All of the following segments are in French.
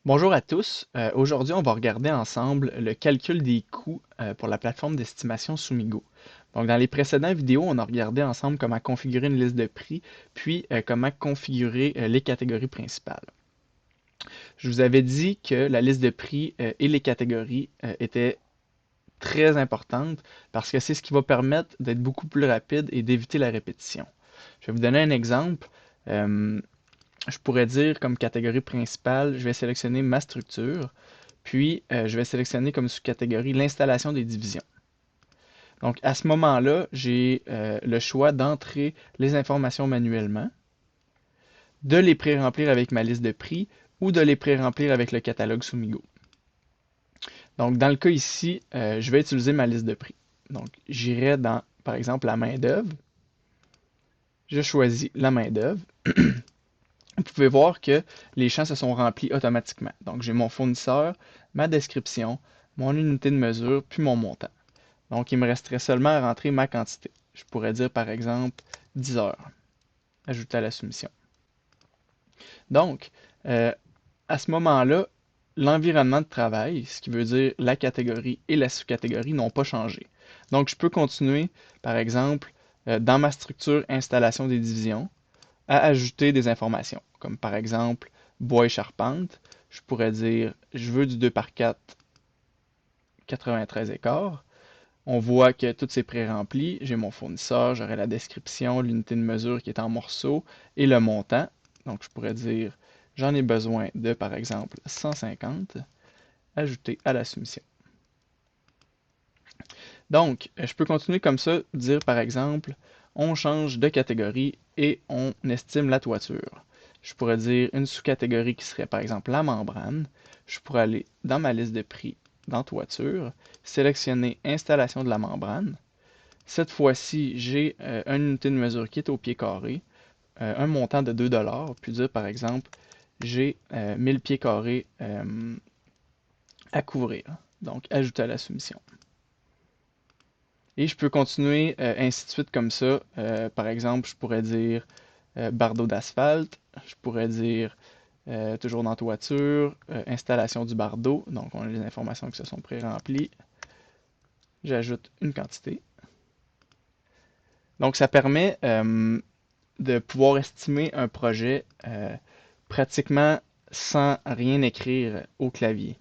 Bonjour à tous. Aujourd'hui, on va regarder ensemble le calcul des coûts pour la plateforme d'estimation Sumigo. Donc, dans les précédentes vidéos, on a regardé ensemble comment configurer une liste de prix, puis comment configurer les catégories principales. Je vous avais dit que la liste de prix et les catégories étaient très importantes parce que c'est ce qui va permettre d'être beaucoup plus rapide et d'éviter la répétition. Je vais vous donner un exemple. Euh, je pourrais dire comme catégorie principale, je vais sélectionner ma structure, puis je vais sélectionner comme sous-catégorie l'installation des divisions. Donc à ce moment-là, j'ai le choix d'entrer les informations manuellement, de les pré-remplir avec ma liste de prix ou de les pré-remplir avec le catalogue Sumigo. Donc dans le cas ici, je vais utiliser ma liste de prix. Donc j'irai dans, par exemple, la main-d'œuvre. Je choisis la main-d'œuvre. Vous pouvez voir que les champs se sont remplis automatiquement. Donc, j'ai mon fournisseur, ma description, mon unité de mesure, puis mon montant. Donc, il me resterait seulement à rentrer ma quantité. Je pourrais dire, par exemple, 10 heures, ajouter à la soumission. Donc, euh, à ce moment-là, l'environnement de travail, ce qui veut dire la catégorie et la sous-catégorie, n'ont pas changé. Donc, je peux continuer, par exemple, dans ma structure installation des divisions, à ajouter des informations, comme par exemple bois et charpente. Je pourrais dire je veux du 2 par 4, 93 écarts. On voit que tout c'est pré-rempli. J'ai mon fournisseur, j'aurai la description, l'unité de mesure qui est en morceaux et le montant. Donc je pourrais dire j'en ai besoin de par exemple 150, ajouter à la soumission. Donc, je peux continuer comme ça, dire par exemple, on change de catégorie et on estime la toiture. Je pourrais dire une sous-catégorie qui serait par exemple la membrane. Je pourrais aller dans ma liste de prix, dans toiture, sélectionner installation de la membrane. Cette fois-ci, j'ai une unité de mesure qui est au pied carré, un montant de 2$, puis dire par exemple, j'ai 1000 pieds carrés à couvrir. Donc, ajouter à la soumission. Et je peux continuer ainsi de suite comme ça. Par exemple, je pourrais dire bardeau d'asphalte. Je pourrais dire toujours dans toiture, installation du bardeau. Donc, on a les informations qui se sont pré-remplies. J'ajoute une quantité. Donc, ça permet de pouvoir estimer un projet pratiquement sans rien écrire au clavier.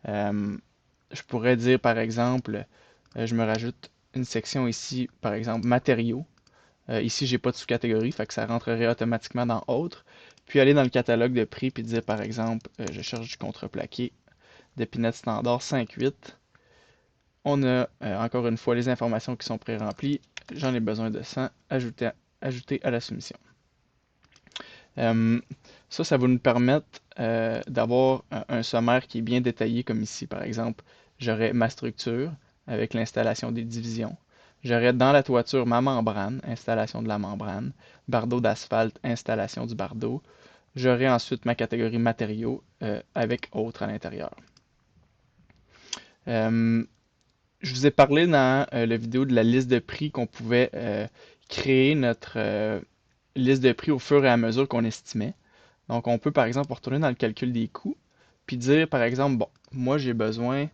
Euh, je pourrais dire, par exemple, je me rajoute une section ici, par exemple, matériaux. Ici, j'ai pas de sous-catégorie, fait que ça rentrerait automatiquement dans autres. Puis aller dans le catalogue de prix, puis dire, par exemple, je cherche du contreplaqué d'épinette standard 5,8. On a encore une fois les informations qui sont pré-remplies. J'en ai besoin de 100, ajouter à la soumission. Euh, ça va nous permettre d'avoir un sommaire qui est bien détaillé, comme ici, par exemple, j'aurais ma structure avec l'installation des divisions. J'aurais dans la toiture ma membrane, installation de la membrane, bardeau d'asphalte, installation du bardeau. J'aurais ensuite ma catégorie matériaux avec autres à l'intérieur. Euh, je vous ai parlé dans la vidéo de la liste de prix qu'on pouvait créer notre liste de prix au fur et à mesure qu'on estimait. Donc, on peut par exemple retourner dans le calcul des coûts, puis dire par exemple, bon, moi j'ai besoin,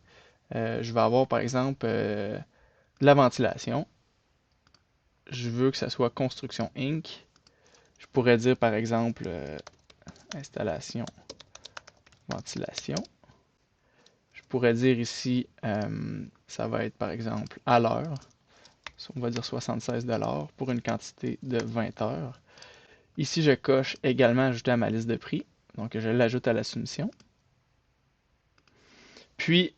je vais avoir par exemple de la ventilation. Je veux que ça soit Construction Inc. Je pourrais dire par exemple installation, ventilation. Je pourrais dire ici, ça va être par exemple à l'heure. On va dire 76$ pour une quantité de 20 heures. Ici, je coche également ajouter à ma liste de prix. Donc, je l'ajoute à la soumission. Puis,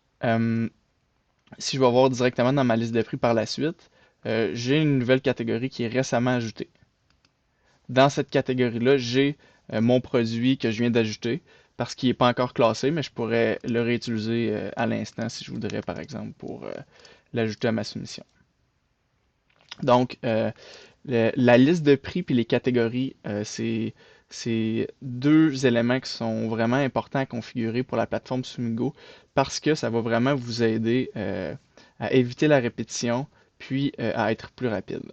si je vais voir directement dans ma liste de prix par la suite, j'ai une nouvelle catégorie qui est récemment ajoutée. Dans cette catégorie-là, j'ai mon produit que je viens d'ajouter parce qu'il n'est pas encore classé, mais je pourrais le réutiliser à l'instant si je voudrais, par exemple, pour l'ajouter à ma soumission. Donc, la liste de prix puis les catégories, c'est deux éléments qui sont vraiment importants à configurer pour la plateforme Sumigo parce que ça va vraiment vous aider à éviter la répétition puis à être plus rapide.